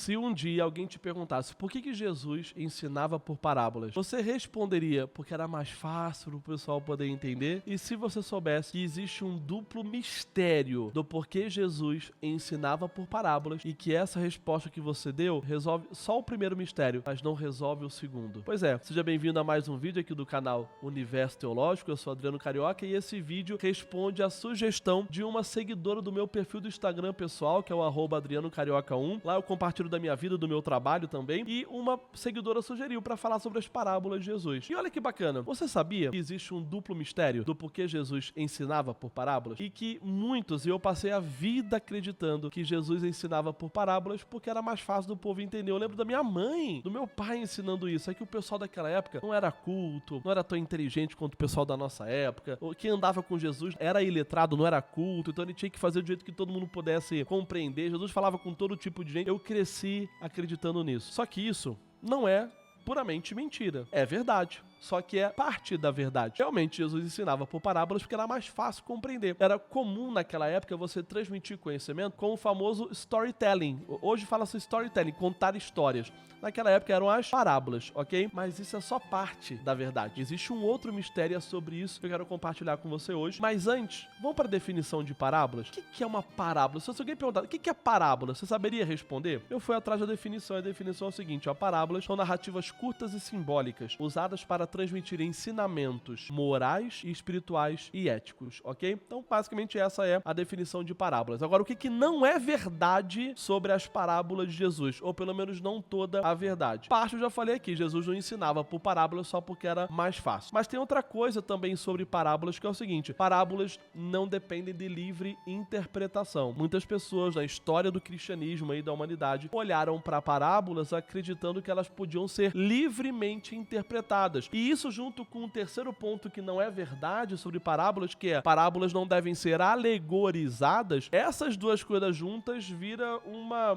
Se um dia alguém te perguntasse por que Jesus ensinava por parábolas, você responderia porque era mais fácil para o pessoal poder entender? E se você soubesse que existe um duplo mistério do porquê Jesus ensinava por parábolas e que essa resposta que você deu resolve só o primeiro mistério, mas não resolve o segundo? Pois é, seja bem-vindo a mais um vídeo aqui do canal Universo Teológico. Eu sou Adriano Carioca e esse vídeo responde a sugestão de uma seguidora do meu perfil do Instagram pessoal, que é o @AdrianoCarioca1. Lá eu compartilho da minha vida, do meu trabalho também, e uma seguidora sugeriu para falar sobre as parábolas de Jesus. E olha que bacana, você sabia que existe um duplo mistério do porquê Jesus ensinava por parábolas? E que muitos, e eu passei a vida acreditando que Jesus ensinava por parábolas porque era mais fácil do povo entender. Eu lembro da minha mãe, do meu pai ensinando isso. É que o pessoal daquela época não era culto, não era tão inteligente quanto o pessoal da nossa época. Quem andava com Jesus era iletrado, não era culto, então ele tinha que fazer do jeito que todo mundo pudesse compreender. Jesus falava com todo tipo de gente. Eu cresci acreditando nisso. Só que isso não é puramente mentira. É verdade. Só que é parte da verdade. Realmente, Jesus ensinava por parábolas porque era mais fácil compreender. Era comum naquela época você transmitir conhecimento com o famoso storytelling. Hoje fala-se storytelling, contar histórias. Naquela época eram as parábolas, ok? Mas isso é só parte da verdade. Existe um outro mistério sobre isso que eu quero compartilhar com você hoje. Mas antes, vamos para a definição de parábolas? O que é uma parábola? Se alguém perguntar o que é parábola, você saberia responder? Eu fui atrás da definição. A definição é o seguinte: parábolas são narrativas curtas e simbólicas, usadas para transmitir ensinamentos morais e espirituais e éticos, ok? Então, basicamente, essa é a definição de parábolas. Agora, o que não é verdade sobre as parábolas de Jesus? Ou pelo menos não toda a verdade. Parte eu já falei aqui, Jesus não ensinava por parábolas só porque era mais fácil. Mas tem outra coisa também sobre parábolas, que é o seguinte: parábolas não dependem de livre interpretação. Muitas pessoas na história do cristianismo e da humanidade olharam para parábolas acreditando que elas podiam ser livremente interpretadas. E isso junto com o terceiro ponto que não é verdade sobre parábolas, que é parábolas não devem ser alegorizadas. Essas duas coisas juntas vira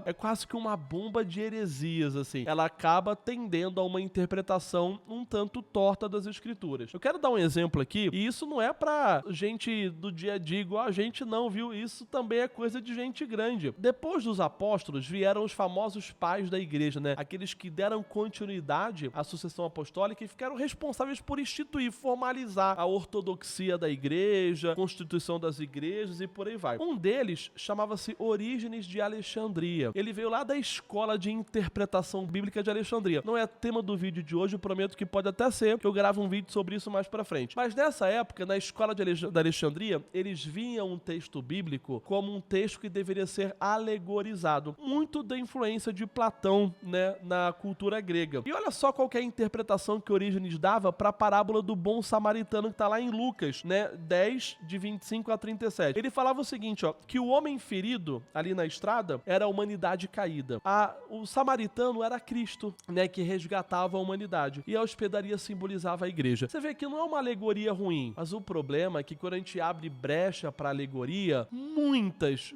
é quase que uma bomba de heresias, assim. Ela acaba tendendo a uma interpretação um tanto torta das escrituras. Eu quero dar um exemplo aqui, e isso não é pra gente do dia a dia igual a gente não, viu? Isso também é coisa de gente grande. Depois dos apóstolos vieram os famosos pais da igreja, né? Aqueles que deram continuidade à sucessão apostólica e ficaram responsáveis por instituir, formalizar a ortodoxia da igreja, constituição das igrejas e por aí vai. Um deles chamava-se Orígenes de Alexandria. Ele veio lá da escola de interpretação bíblica de Alexandria. Não é tema do vídeo de hoje, eu prometo que pode até ser que eu grave um vídeo sobre isso mais pra frente. Mas nessa época, na escola de Alexandria, eles viam um texto bíblico como um texto que deveria ser alegorizado. Muito da influência de Platão, né, na cultura grega. E olha só qual que é a interpretação que Orígenes dava para a parábola do bom samaritano, que está lá em Lucas, né, 10, de 25 a 37. Ele falava o seguinte, que o homem ferido ali na estrada era a humanidade caída. O samaritano era Cristo, né, que resgatava a humanidade. E a hospedaria simbolizava a igreja. Você vê que não é uma alegoria ruim, mas o problema é que quando a gente abre brecha para alegoria, muitas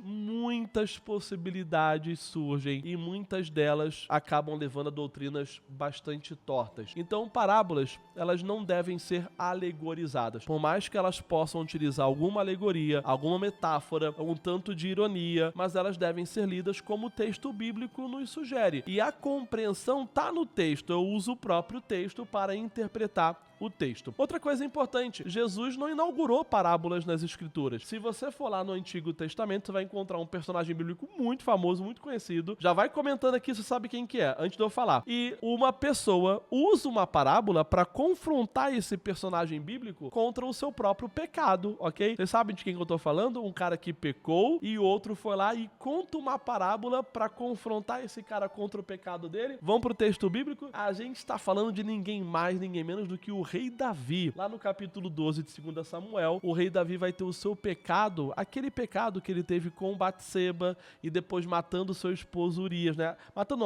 possibilidades surgem e muitas delas acabam levando a doutrinas bastante tortas. Então, parábolas, elas não devem ser alegorizadas. Por mais que elas possam utilizar alguma alegoria, alguma metáfora, um tanto de ironia, mas elas devem ser lidas como o texto bíblico nos sugere. E a compreensão tá no texto. Eu uso o próprio texto para interpretar o texto. Outra coisa importante, Jesus não inaugurou parábolas nas escrituras. Se você for lá no Antigo Testamento, você vai encontrar um personagem bíblico muito famoso, muito conhecido. Já vai comentando aqui, você sabe quem que é, antes de eu falar. E uma pessoa usa uma parábola para confrontar esse personagem bíblico contra o seu próprio pecado, ok? Vocês sabem de quem eu tô falando? Um cara que pecou e outro foi lá e conta uma parábola para confrontar esse cara contra o pecado dele. Vamos pro texto bíblico? A gente está falando de ninguém mais, ninguém menos do que o rei Davi. Lá no capítulo 12 de 2 Samuel, o rei Davi vai ter o seu pecado, aquele pecado que ele teve com Batseba e depois matando seu esposo Urias, né?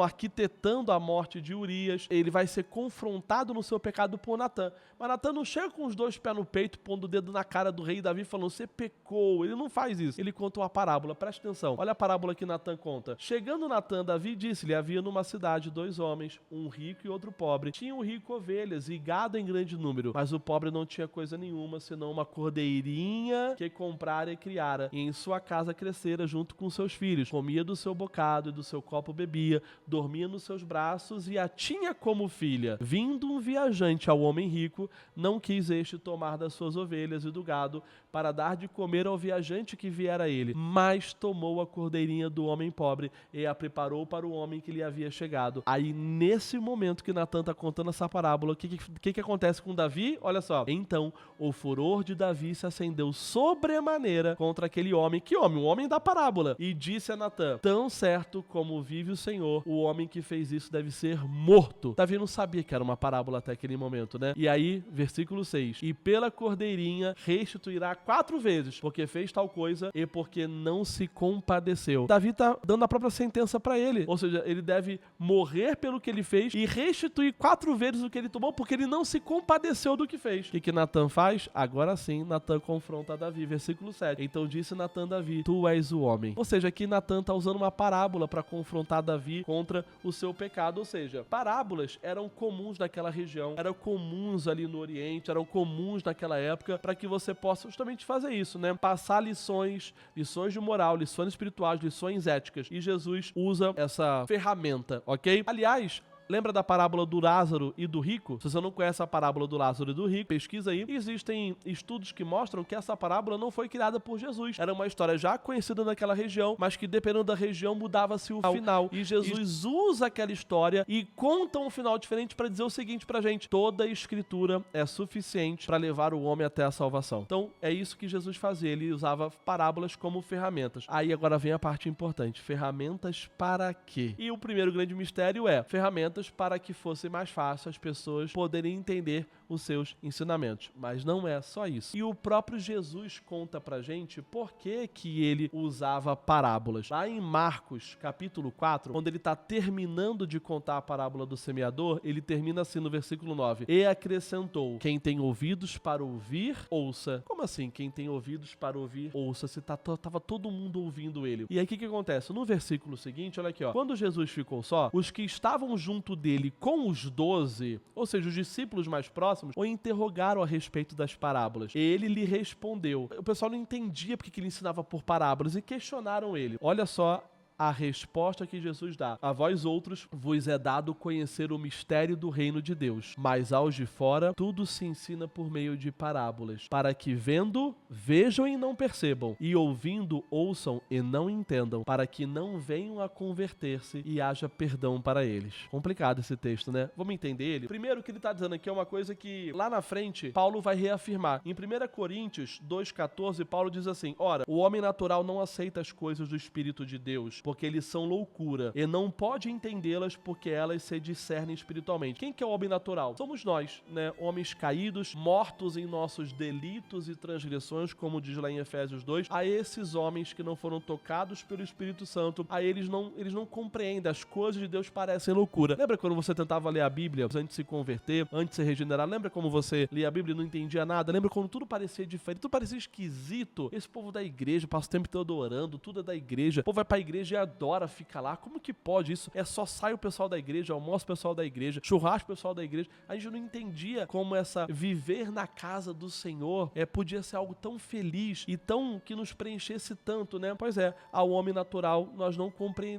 Arquitetando a morte de Urias. Ele vai ser confrontado no seu pecado por Natã. Mas Natã não chega com os dois pés no peito, pondo o dedo na cara do rei Davi falando, você pecou. Ele não faz isso. Ele conta uma parábola, presta atenção. Olha a parábola que Natã conta. Chegando Natã, Davi disse-lhe, havia numa cidade 2 homens, um rico e outro pobre. Tinha o rico ovelhas e gado em grande grande número, mas o pobre não tinha coisa nenhuma, senão uma cordeirinha que comprara e criara, e em sua casa crescera junto com seus filhos, comia do seu bocado e do seu copo bebia, dormia nos seus braços e a tinha como filha. Vindo um viajante ao homem rico, não quis este tomar das suas ovelhas e do gado para dar de comer ao viajante que viera a ele, mas tomou a cordeirinha do homem pobre e a preparou para o homem que lhe havia chegado. Aí, nesse momento que Natan está contando essa parábola, o que acontece com Davi? Olha só. Então, o furor de Davi se acendeu sobremaneira contra aquele homem. Que homem? O homem da parábola. E disse a Natan: tão certo como vive o Senhor, o homem que fez isso deve ser morto. Davi não sabia que era uma parábola até aquele momento, né? E aí, versículo 6. E pela cordeirinha restituirá 4 vezes, porque fez tal coisa e porque não se compadeceu. Davi tá dando a própria sentença para ele. Ou seja, ele deve morrer pelo que ele fez e restituir 4 vezes o que ele tomou, porque ele não se compadeceu do que fez. O que Natan faz? Agora sim, Natan confronta Davi. Versículo 7. Então disse Natan a Davi: tu és o homem. Ou seja, aqui Natan tá usando uma parábola para confrontar Davi contra o seu pecado. Ou seja, parábolas eram comuns naquela região, eram comuns ali no Oriente, eram comuns naquela época, para que você possa justamente fazer isso, né? Passar lições de moral, lições espirituais, lições éticas. E Jesus usa essa ferramenta, ok? Aliás, lembra da parábola do Lázaro e do rico? Se você não conhece a parábola do Lázaro e do rico, pesquisa aí. Existem estudos que mostram que essa parábola não foi criada por Jesus. Era uma história já conhecida naquela região, mas que dependendo da região mudava-se o final. E Jesus usa aquela história e conta um final diferente para dizer o seguinte pra gente: toda a escritura é suficiente para levar o homem até a salvação. Então, é isso que Jesus fazia. Ele usava parábolas como ferramentas. Aí agora vem a parte importante. Ferramentas para quê? E o primeiro grande mistério é ferramentas para que fosse mais fácil as pessoas poderem entender os seus ensinamentos. Mas não é só isso. E o próprio Jesus conta pra gente por que ele usava parábolas. Lá em Marcos, capítulo 4, quando ele está terminando de contar a parábola do semeador, ele termina assim no versículo 9. E acrescentou: quem tem ouvidos para ouvir, ouça. Como assim? Quem tem ouvidos para ouvir, ouça. Se tava todo mundo ouvindo ele. E aí o que acontece? No versículo seguinte, olha aqui, ó. Quando Jesus ficou só, os que estavam junto dele com os 12, ou seja, os discípulos mais próximos, o interrogaram a respeito das parábolas. Ele lhe respondeu. O pessoal não entendia porque ele ensinava por parábolas e questionaram ele. Olha só a resposta que Jesus dá: a vós outros vos é dado conhecer o mistério do reino de Deus, mas aos de fora tudo se ensina por meio de parábolas, para que vendo, vejam e não percebam, e ouvindo, ouçam e não entendam, para que não venham a converter-se e haja perdão para eles. Complicado esse texto, né? Vamos entender ele? Primeiro, o que ele está dizendo aqui é uma coisa que lá na frente Paulo vai reafirmar. Em 1 Coríntios 2,14, Paulo diz assim: ora, o homem natural não aceita as coisas do Espírito de Deus, porque eles são loucura, e não pode entendê-las porque elas se discernem espiritualmente. Quem que é o homem natural? Somos nós, né? Homens caídos, mortos em nossos delitos e transgressões, como diz lá em Efésios 2. A esses homens que não foram tocados pelo Espírito Santo, a eles não compreendem. As coisas de Deus parecem loucura. Lembra quando você tentava ler a Bíblia antes de se converter, antes de se regenerar? Lembra como você lia a Bíblia e não entendia nada? Lembra quando tudo parecia diferente, tudo parecia esquisito? Esse povo da igreja passa o tempo todo orando, tudo é da igreja. O povo vai pra igreja e adora ficar lá. Como que pode isso? É só sai o pessoal da igreja, almoça o pessoal da igreja, churrasco o pessoal da igreja. A gente não entendia como essa viver na casa do Senhor podia ser algo tão feliz e tão que nos preenchesse tanto, né? Pois é, ao homem natural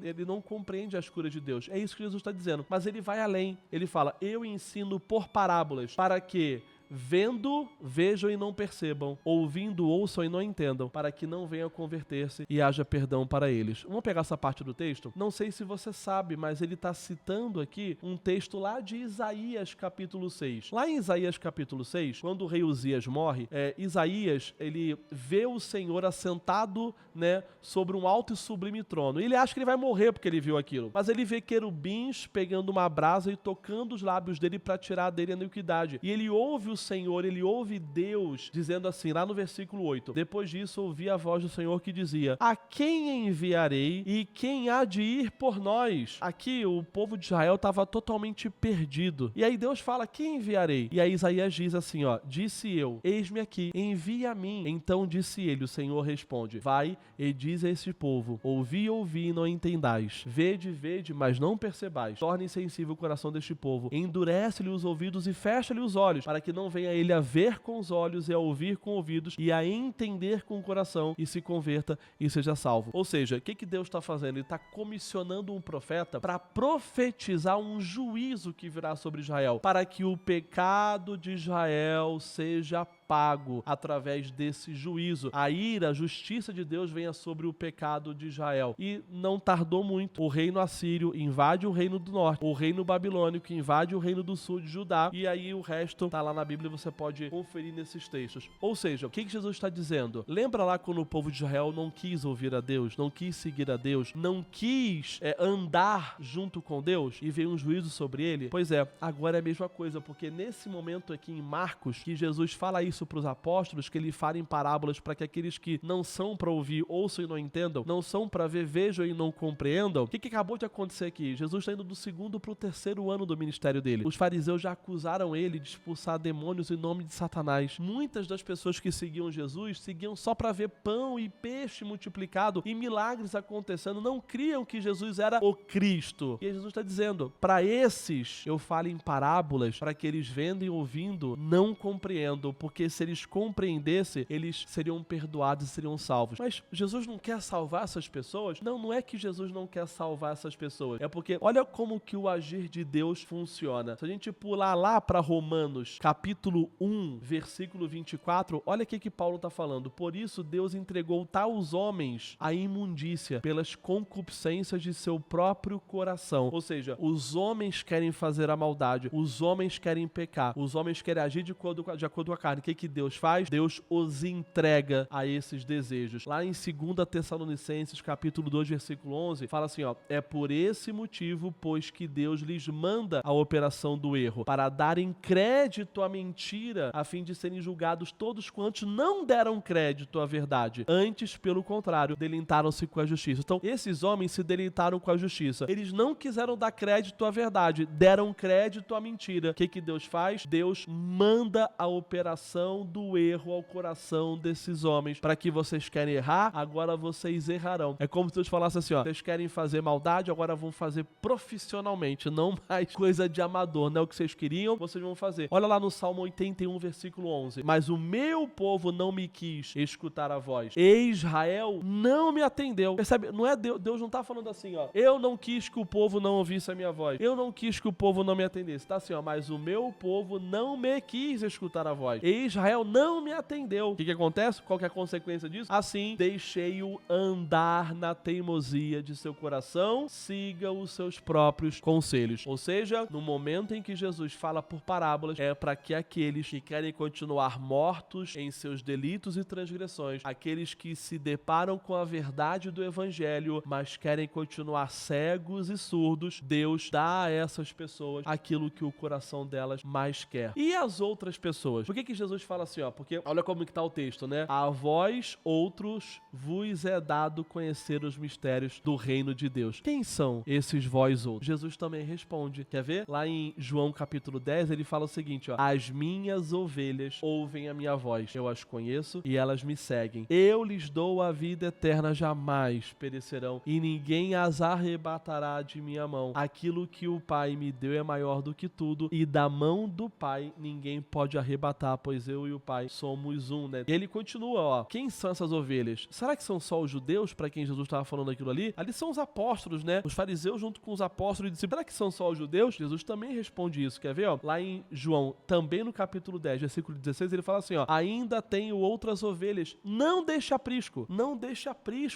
ele não compreende as curas de Deus. É isso que Jesus está dizendo. Mas ele vai além. Ele fala: eu ensino por parábolas para que vendo, vejam e não percebam, ouvindo, ouçam e não entendam, para que não venham a converter-se e haja perdão para eles. Vamos pegar essa parte do texto? Não sei se você sabe, mas ele está citando aqui um texto lá de Isaías capítulo 6. Lá em Isaías capítulo 6, quando o rei Uzias morre, Isaías, ele vê o Senhor assentado, né, sobre um alto e sublime trono. E ele acha que ele vai morrer porque ele viu aquilo. Mas ele vê querubins pegando uma brasa e tocando os lábios dele para tirar dele a iniquidade. E ele ouve o Senhor, ele ouve Deus dizendo assim, lá no versículo 8: depois disso ouvi a voz do Senhor que dizia: a quem enviarei e quem há de ir por nós? Aqui o povo de Israel estava totalmente perdido. E aí Deus fala: quem enviarei? E aí Isaías diz assim, ó: disse eu, eis-me aqui, envia a mim. Então disse ele, o Senhor responde: vai e diz a este povo: ouvi e não entendais, vede, mas não percebais. Torne insensível o coração deste povo, endurece-lhe os ouvidos e fecha-lhe os olhos, para que não não venha ele a ver com os olhos e a ouvir com ouvidos e a entender com o coração e se converta e seja salvo. Ou seja, o que Deus está fazendo? Ele está comissionando um profeta para profetizar um juízo que virá sobre Israel, para que o pecado de Israel seja pago através desse juízo. A ira, a justiça de Deus venha sobre o pecado de Israel. E não tardou muito. O reino assírio invade o reino do norte, o reino babilônico invade o reino do sul de Judá, e aí o resto tá lá na Bíblia, você pode conferir nesses textos. Ou seja, o que Jesus está dizendo? Lembra lá quando o povo de Israel não quis ouvir a Deus, não quis seguir a Deus, não quis andar junto com Deus e veio um juízo sobre ele? Pois é, agora é a mesma coisa, porque nesse momento aqui em Marcos, que Jesus fala isso para os apóstolos, que ele fala em parábolas para que aqueles que não são para ouvir ouçam e não entendam, não são para ver vejam e não compreendam. O que acabou de acontecer aqui? Jesus está indo do 2º para o 3º ano do ministério dele. Os fariseus já acusaram ele de expulsar demônios em nome de Satanás. Muitas das pessoas que seguiam Jesus seguiam só para ver pão e peixe multiplicado e milagres acontecendo, não criam que Jesus era o Cristo. E Jesus está dizendo, para esses eu falo em parábolas, para que eles vendo e ouvindo não compreendam, porque se eles compreendessem, eles seriam perdoados e seriam salvos. Mas Jesus não quer salvar essas pessoas? Não é que Jesus não quer salvar essas pessoas. É porque olha como que o agir de Deus funciona. Se a gente pular lá para Romanos, capítulo 1, versículo 24, olha o que Paulo está falando. Por isso Deus entregou tais homens à imundícia pelas concupiscências de seu próprio coração. Ou seja, os homens querem fazer a maldade, os homens querem pecar, os homens querem agir de acordo com a carne. O que Deus faz? Deus os entrega a esses desejos. Lá em 2 Tessalonicenses, capítulo 2, versículo 11, fala assim, é por esse motivo, pois que Deus lhes manda a operação do erro, para darem crédito à mentira, a fim de serem julgados todos quantos não deram crédito à verdade. Antes, pelo contrário, deleitaram-se com a justiça. Então, esses homens se deleitaram com a justiça. Eles não quiseram dar crédito à verdade, deram crédito à mentira. O que Deus faz? Deus manda a operação do erro ao coração desses homens, para que vocês querem errar, agora vocês errarão. É como se Deus falasse assim, vocês querem fazer maldade, agora vão fazer profissionalmente, não mais coisa de amador, não é o que vocês queriam, vocês vão fazer. Olha lá no Salmo 81, versículo 11. Mas o meu povo não me quis escutar a voz. E Israel não me atendeu. Percebe? Não é Deus não tá falando assim, eu não quis que o povo não ouvisse a minha voz. Eu não quis que o povo não me atendesse. Tá assim, mas o meu povo não me quis escutar a voz. E Israel não me atendeu. O que acontece? Qual que é a consequência disso? Assim, deixei-o andar na teimosia de seu coração, siga os seus próprios conselhos. Ou seja, no momento em que Jesus fala por parábolas, é para que aqueles que querem continuar mortos em seus delitos e transgressões, aqueles que se deparam com a verdade do evangelho, mas querem continuar cegos e surdos, Deus dá a essas pessoas aquilo que o coração delas mais quer. E as outras pessoas? Por que Jesus fala assim, porque olha como que tá o texto, né? A vós, outros, vos é dado conhecer os mistérios do reino de Deus. Quem são esses vós outros? Jesus também responde. Quer ver? Lá em João capítulo 10, ele fala o seguinte, as minhas ovelhas ouvem a minha voz. Eu as conheço e elas me seguem. Eu lhes dou a vida eterna, jamais perecerão e ninguém as arrebatará de minha mão. Aquilo que o Pai me deu é maior do que tudo e da mão do Pai ninguém pode arrebatar, pois eu e o Pai somos um, né? E ele continua, quem são essas ovelhas? Será que são só os judeus para quem Jesus estava falando aquilo ali? Ali são os apóstolos, né? Os fariseus junto com os apóstolos e discípulos. Será que são só os judeus? Jesus também responde isso, quer ver? Lá em João, também no capítulo 10, versículo 16, ele fala assim, ainda tenho outras ovelhas, não deixe aprisco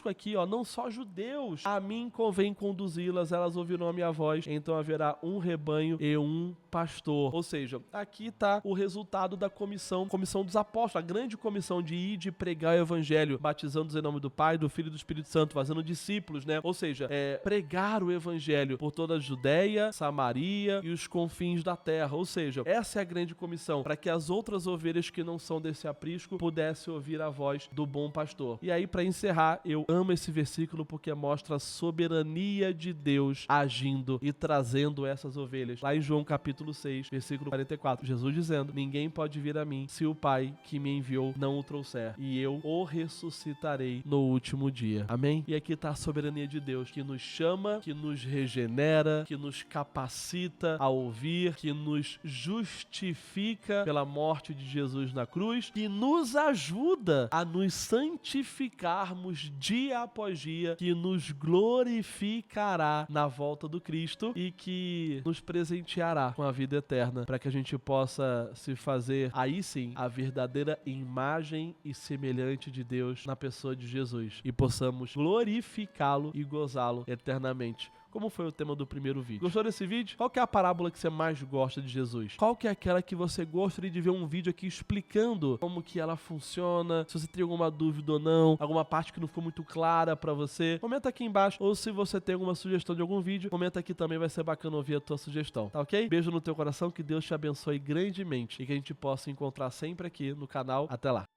aqui, não só judeus, a mim convém conduzi-las, elas ouvirão a minha voz, então haverá um rebanho e um pastor. Ou seja, aqui está o resultado da comissão dos apóstolos, a grande comissão de ir de pregar o evangelho, batizando em nome do Pai, do Filho e do Espírito Santo, fazendo discípulos, né? Ou seja, pregar o evangelho por toda a Judéia, Samaria e os confins da terra. Ou seja, essa é a grande comissão, para que as outras ovelhas que não são desse aprisco pudessem ouvir a voz do bom pastor. E aí, para encerrar, eu amo esse versículo porque mostra a soberania de Deus agindo e trazendo essas ovelhas. Lá em João capítulo 6, versículo 44, Jesus dizendo, ninguém pode vir a mim se o Pai que me enviou não o trouxer, e eu o ressuscitarei no último dia. Amém? E aqui está a soberania de Deus, que nos chama, que nos regenera, que nos capacita a ouvir, que nos justifica pela morte de Jesus na cruz, que nos ajuda a nos santificarmos dia após dia, que nos glorificará na volta do Cristo e que nos presenteará com a vida eterna, para que a gente possa se fazer, aí sim, a verdadeira imagem e semelhante de Deus na pessoa de Jesus e possamos glorificá-lo e gozá-lo eternamente. Como foi o tema do primeiro vídeo. Gostou desse vídeo? Qual que é a parábola que você mais gosta de Jesus? Qual que é aquela que você gostaria de ver um vídeo aqui explicando como que ela funciona, se você tem alguma dúvida ou não, alguma parte que não ficou muito clara pra você? Comenta aqui embaixo, ou se você tem alguma sugestão de algum vídeo, comenta aqui também, vai ser bacana ouvir a tua sugestão, tá ok? Beijo no teu coração, que Deus te abençoe grandemente e que a gente possa encontrar sempre aqui no canal. Até lá!